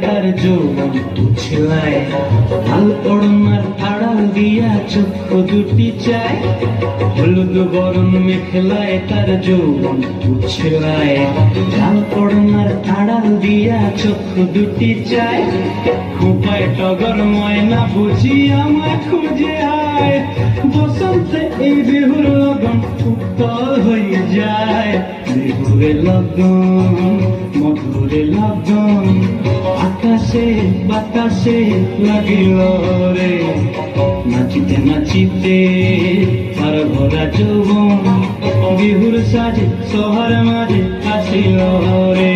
তার যৌবন উছলায়, লাল ওড়নার আড়াল দিয়া চক্ষু দুটি চায়, হলুদ বরণ মেখলায় তার যৌবন উছলায়, লাল ওড়নার আড়াল দিয়া চক্ষু দুটি চায়, খোঁপায় টগর ময়না বুঝি আমায় খুঁজে আয়, বসন্তে এই বিহুর লগন উত্তল হয়ে যায়, বিহুরে লগন মধুরে লগন, আকাশে বাতাসে লাগিল রে, নাচিতে নাচিতে আর ভরা যৌবন, বিহুর সাজে সবার মাঝে আসিল রে।